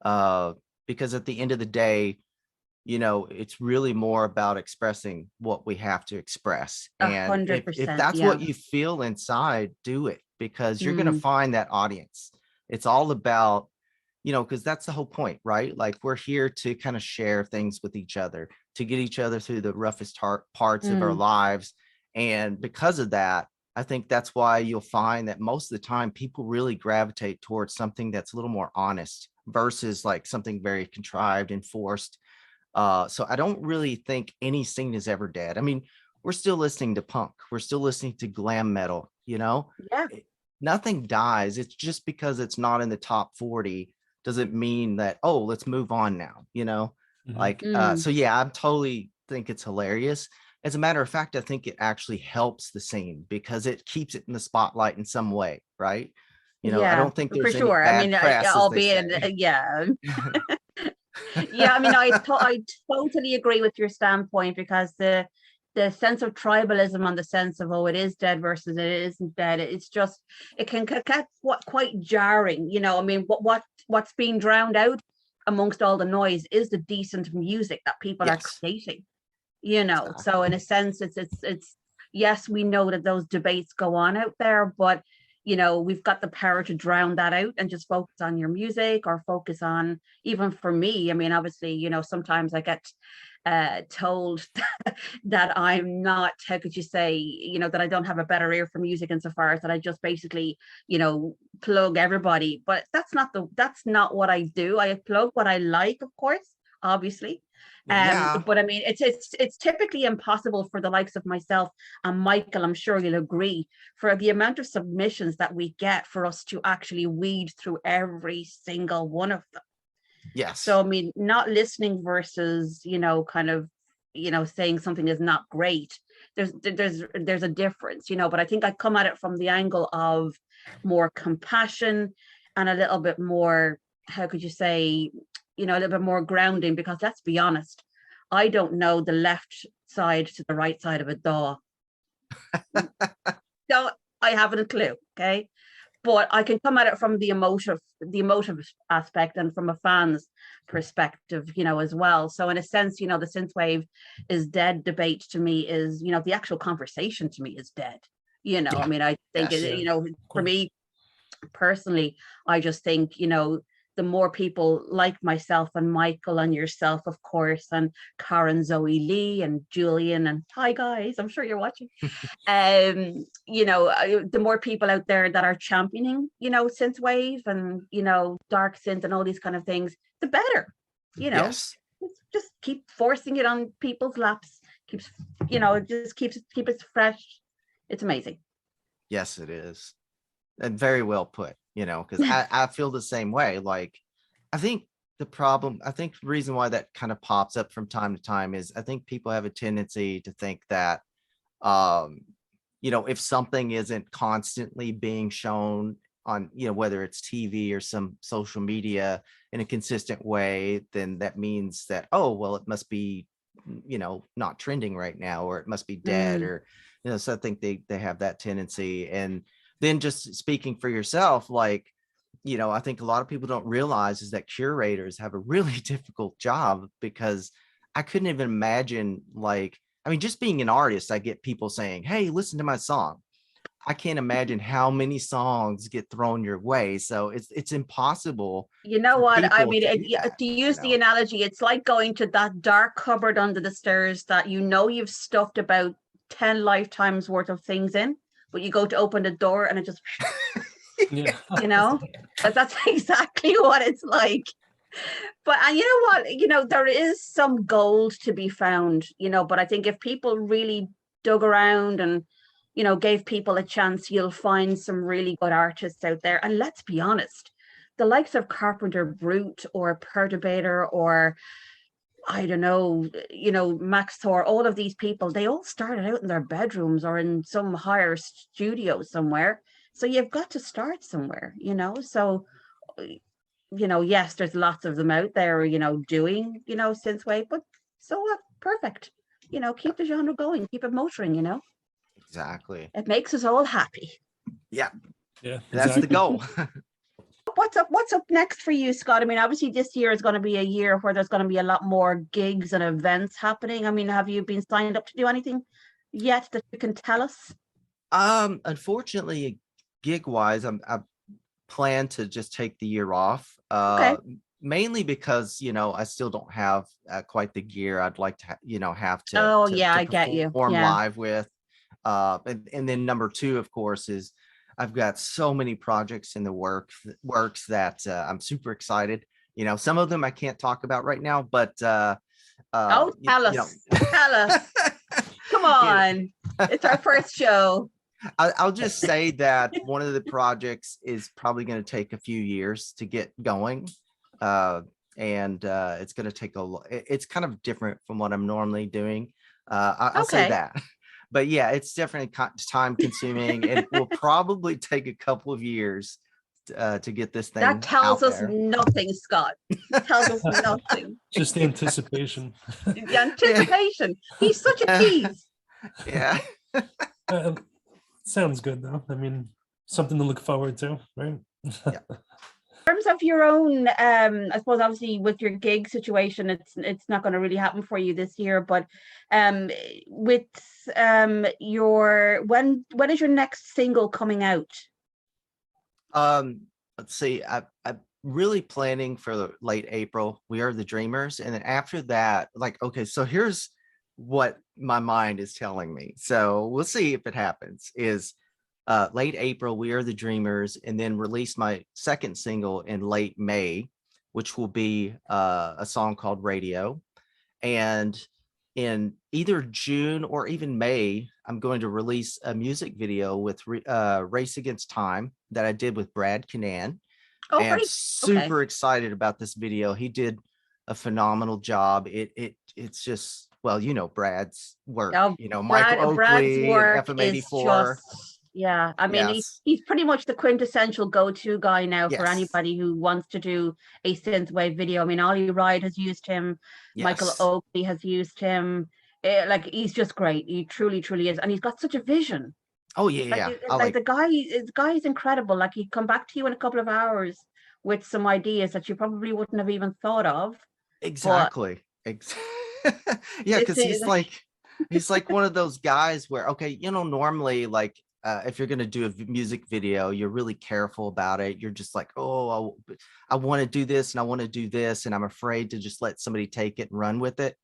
because at the end of the day, it's really more about expressing what we have to express. And 100%, if that's what you feel inside, do it, because you're going to find that audience. It's all about, because that's the whole point, right? Like, we're here to kind of share things with each other, to get each other through the roughest parts of our lives. And because of that, I think that's why you'll find that most of the time people really gravitate towards something that's a little more honest versus like something very contrived and forced. So I don't really think any scene is ever dead. I mean, we're still listening to punk. We're still listening to glam metal, you know? Yeah. Nothing dies. It's just because it's not in the top 40 doesn't mean that, oh, let's move on now, you know? Mhm. Like, so yeah, I totally think it's hilarious. As a matter of fact, I think it actually helps the scene because it keeps it in the spotlight in some way, right? You know, I Yeah, don't think for there's any sure. I bad mean, press, as they albeit, say. yeah. Yeah, I mean, I totally agree with your standpoint because the sense of tribalism and the sense of, oh, it is dead versus it isn't dead, it's just, it can get quite jarring, you know. I mean, what's being drowned out amongst all the noise is the decent music that people are Yes. creating, you know. So in a sense, it's yes, we know that those debates go on out there, but you know, we've got the power to drown that out and just focus on your music, or focus on, even for me, I mean, obviously, you know, sometimes I get told that I'm not, how could you say, you know, that I don't have a better ear for music insofar as that I just basically, you know, plug everybody. But that's not what I do. I plug what I like, of course, obviously. Yeah. But I mean, it's typically impossible for the likes of myself and Michael, I'm sure you'll agree, for the amount of submissions that we get, for us to actually weed through every single one of them. Yes. So I mean, not listening versus, you know, kind of, you know, saying something is not great. There's a difference, you know. But I think I come at it from the angle of more compassion and a little bit more, how could you say, you know, a little bit more grounding, because let's be honest, I don't know the left side to the right side of a door. So I haven't a clue. Okay. But I can come at it from the emotive aspect and from a fan's perspective, you know, as well. So in a sense, you know, the synthwave is dead debate to me is, you know, the actual conversation to me is dead. You know, I mean, I think, Yes. you know, for me personally, I just think, you know, the more people like myself and Michael and yourself, of course, and Karen, Zoe Lee and Julian, and hi guys, I'm sure you're watching. You know, the more people out there that are championing, you know, synthwave and, you know, dark synth and all these kind of things, the better, you know. Yes. Just keep forcing it on people's laps, keeps, you know, it just keep it fresh. It's amazing. Yes, it is. And very well put, you know, because I feel the same way. Like, I think the reason why that kind of pops up from time to time is I think people have a tendency to think that, you know, if something isn't constantly being shown on, you know, whether it's TV or some social media in a consistent way, then that means that, oh, well, it must be, you know, not trending right now, or it must be dead, or, you know, so I think they have that tendency. And then just speaking for yourself, like, you know, I think a lot of people don't realize is that curators have a really difficult job, because I couldn't even imagine, like, I mean, just being an artist, I get people saying, hey, listen to my song. I can't imagine how many songs get thrown your way. So it's impossible. You know what? I mean, to use the know? analogy, it's like going to that dark cupboard under the stairs that you know you've stuffed about 10 lifetimes worth of things in, but you go to open the door and it just, Yeah. you know, that's exactly what it's like. But you know what, you know, there is some gold to be found, you know, but I think if people really dug around and, you know, gave people a chance, you'll find some really good artists out there. And let's be honest, the likes of Carpenter Brute or Perturbator or, I don't know, you know, Max Thor, all of these people, they all started out in their bedrooms or in some higher studio somewhere. So you've got to start somewhere, you know. So, you know, yes, there's lots of them out there, you know, doing, you know, synthwave, but so what? Perfect. You know, keep the genre going, keep it motoring, you know. Exactly. It makes us all happy. Yeah. Yeah. That's the goal. What's up next for you, Scott? I mean, obviously this year is going to be a year where there's going to be a lot more gigs and events happening. I mean, have you been signed up to do anything yet that you can tell us? Unfortunately, gig wise, I plan to just take the year off. Okay. Mainly because, you know, I still don't have quite the gear I'd like to, you know, have to. Oh, to yeah, I get you. perform Yeah. live with. And then number two, of course, is I've got so many projects in the works that I'm super excited. You know, some of them I can't talk about right now, but Oh, tell us. Tell us. Come on. It's our first show. I'll just say that one of the projects is probably going to take a few years to get going. And it's going to take it's kind of different from what I'm normally doing. I'll say that. But yeah, it's definitely time consuming and will probably take a couple of years to get this thing. That tells us there. nothing, Scott. It tells us nothing. Just the anticipation. The anticipation. He's such a tease. Yeah. Sounds good though. I mean, something to look forward to, right? Yeah. In terms of your own, I suppose obviously with your gig situation, it's not going to really happen for you this year. But with your when is your next single coming out? Let's see. I'm really planning for late April. We Are the Dreamers, and then after that, like, okay, so here's what my mind is telling me. So we'll see if it happens. Is late April, We Are the Dreamers, and then release my second single in late May, which will be a song called Radio. And in either June or even May, I'm going to release a music video with Race Against Time that I did with Brad Kanan. Oh, and I'm great. super excited about this video. He did a phenomenal job. It's just, well, you know, Brad's work, you know, Michael Oakley, FM84. Yeah, I mean, he's pretty much the quintessential go-to guy now for anybody who wants to do a synthwave video. I mean, Ollie Ride has used him. Michael Oakley has used him. Like, he's just great. He truly, truly is. And he's got such a vision. Oh, yeah, Like the guy is incredible. Like, he'd come back to you in a couple of hours with some ideas that you probably wouldn't have even thought of. Exactly. Yeah, because he's like one of those guys where, okay, you know, normally, like, if you're going to do a music video, you're really careful about it. You're just like, oh, I want to do this and I want to do this, and I'm afraid to just let somebody take it and run with it.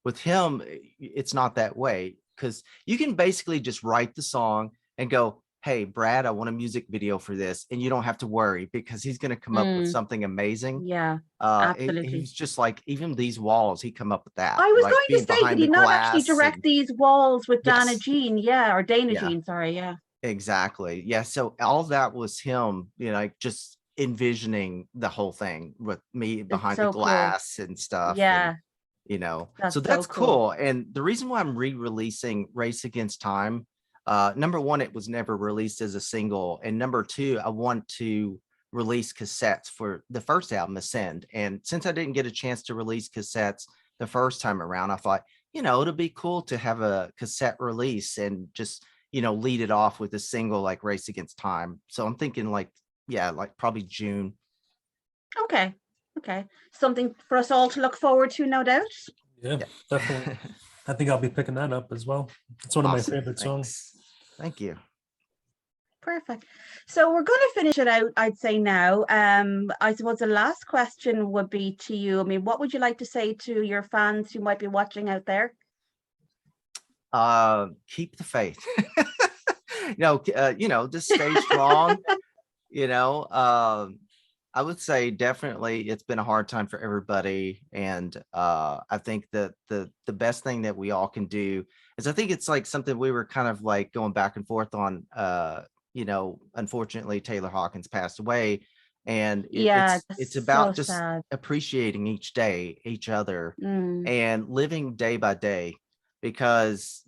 With him, it's not that way, because you can basically just write the song and go, hey, Brad, I want a music video for this. And you don't have to worry, because he's going to come up with something amazing. Yeah, absolutely. He's just like, even these walls, he come up with that. I was like going to say, did he not actually direct these walls with Dana Jean? Yeah, or Dana Jean, sorry, yeah. Exactly. Yeah. So all that was him, you know, like just envisioning the whole thing with me behind the glass and stuff. Yeah. And, you know, so that's cool. And the reason why I'm re-releasing Race Against Time, number one, it was never released as a single. And number two, I want to release cassettes for the first album, Ascend. And since I didn't get a chance to release cassettes the first time around, I thought, you know, it'll be cool to have a cassette release and just, you know, lead it off with a single like Race Against Time. So I'm thinking like, yeah, like probably June. Okay. Something for us all to look forward to, no doubt. Yeah. Definitely. I think I'll be picking that up as well. It's one of my favorite songs. Thank you. Perfect. So we're going to finish it out, I'd say now. I suppose the last question would be to you. I mean, what would you like to say to your fans who might be watching out there? Keep the faith. You know, just stay strong. You know, I would say definitely it's been a hard time for everybody. And I think that the best thing that we all can do is, I think it's like something we were kind of like going back and forth on. You know, unfortunately, Taylor Hawkins passed away. And it's about just appreciating each day, each other, and living day by day. Because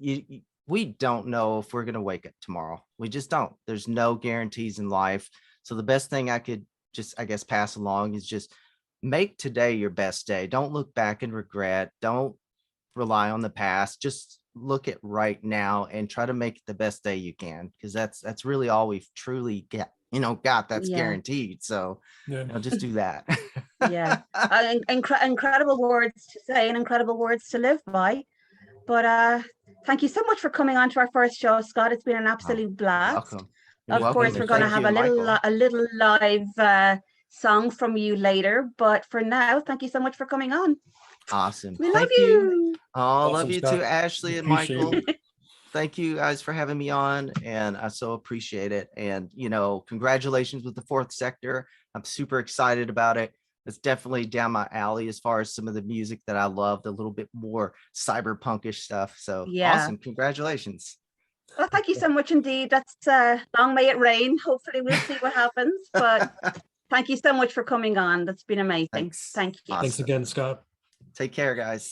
we don't know if we're going to wake up tomorrow. We just don't. There's no guarantees in life. So the best thing I could just, I guess, pass along is just make today your best day. Don't look back and regret. Don't rely on the past. Just look at right now and try to make it the best day you can, because that's really all we've truly got that's guaranteed. So just do that. Yeah. Incredible words to say and incredible words to live by. But thank you so much for coming on to our first show, Scott. It's been an absolute blast. Welcome. Of course, we're going to have a little live song from you later. But for now, thank you so much for coming on. Awesome. We love you. Oh, love you too, Ashley and Michael. thank you guys for having me on, and I so appreciate it. And, you know, congratulations with the Fourth Sector. I'm super excited about it. It's definitely down my alley as far as some of the music that I loved, a little bit more cyberpunkish stuff. So Yeah. awesome. Congratulations. Well, thank you so much indeed. That's long may it rain. Hopefully we'll see what happens. But thank you so much for coming on. That's been amazing. Thanks. Thank you. Thanks again, Scott. Take care, guys.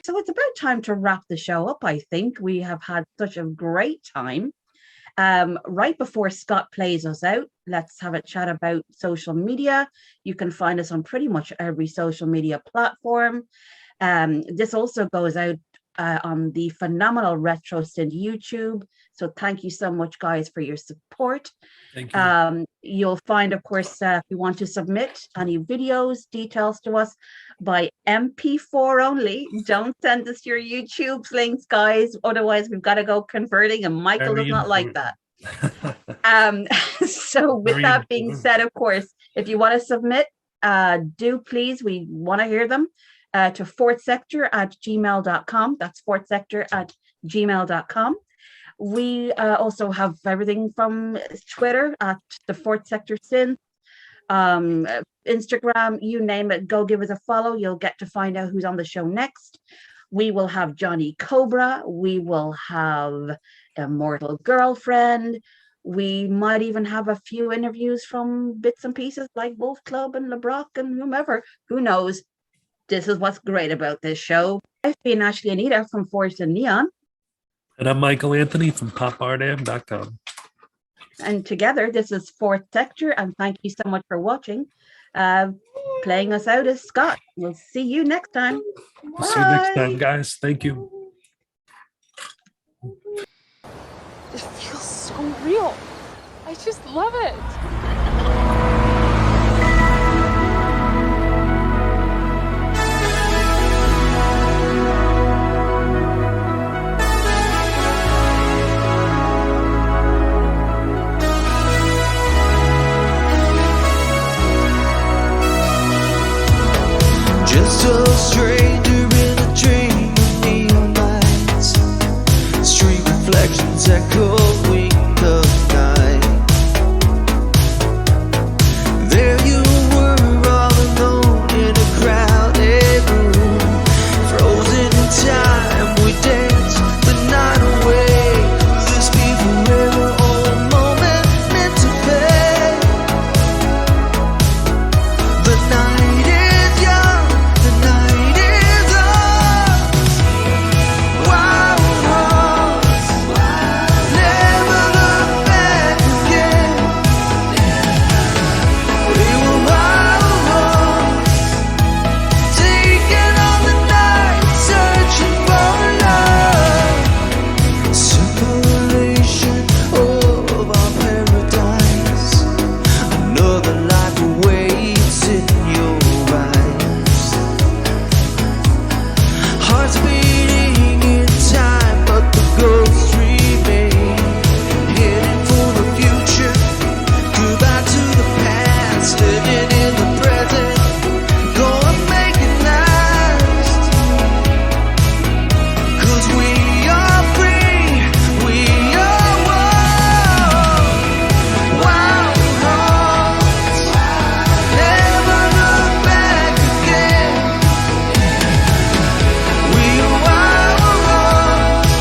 So it's about time to wrap the show up, I think. We have had such a great time. Right before Scott plays us out, let's have a chat about social media. You can find us on pretty much every social media platform. This also goes out on the phenomenal Retro Synth YouTube. So thank you so much, guys, for your support. Thank you. You'll find, of course, if you want to submit any videos, details to us by MP4 only. Don't send us your YouTube links, guys. Otherwise, we've got to go converting, and Michael Very does not like that. So with Very that being important. said, of course, if you want to submit, do please. We want to hear them to fourthsector@gmail.com. That's fourthsector@gmail.com. We also have everything from Twitter at the Fourth Sector Synth, Instagram, you name it. Go give us a follow. You'll get to find out who's on the show next. We will have Johnny Cobra. We will have Immortal Girlfriend. We might even have a few interviews from bits and pieces like Wolf Club and LeBrock and whomever. Who knows? This is what's great about this show. I've been Ashley Anita from Forged in Neon. And I'm Michael Anthony from PopArtAve.com. And together, this is Fourth Sector, and thank you so much for watching. Playing us out is Scott. We'll see you next time. We'll see you next Bye. time, guys. Thank you. It feels so real. I just love it. Just a stranger in a dream of neon lights, street reflections echoing the night. There you were, all alone in a crowded room, frozen in time. We danced the night away. Could this be forever or a moment meant to fade? The night is young. The night is ours. Wow, never look back again. We were wild, taking on the night, searching for love. Separation of our paradise. Another life awaits in your eyes. Hearts beating in time, but the ghosts remain. Heading for the future, goodbye to the past. Living in the present, gonna make it last. 'Cause we are free, we are one. Wild hearts, never look back again. We are wild hearts,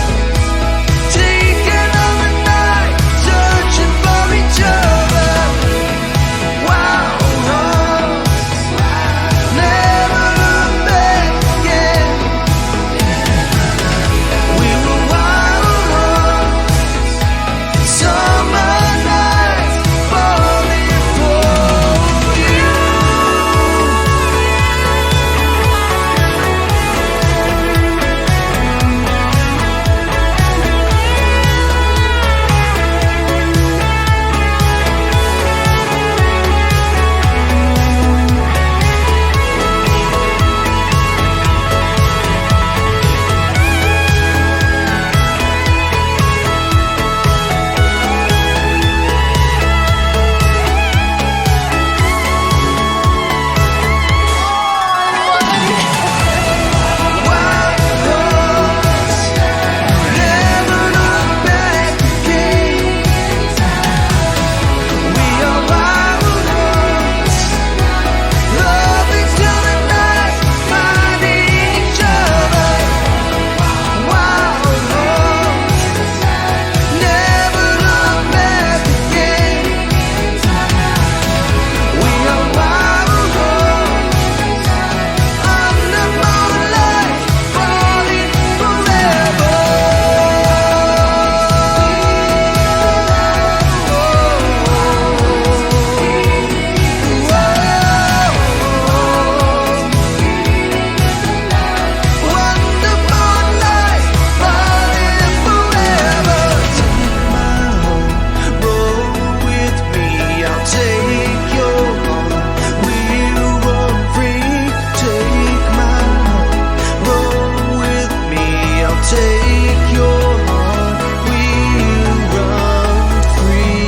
taking on the night, searching for each other. Wild hearts, never look back again. We were wild hearts, summer nights falling for you. Take your heart, we'll run free.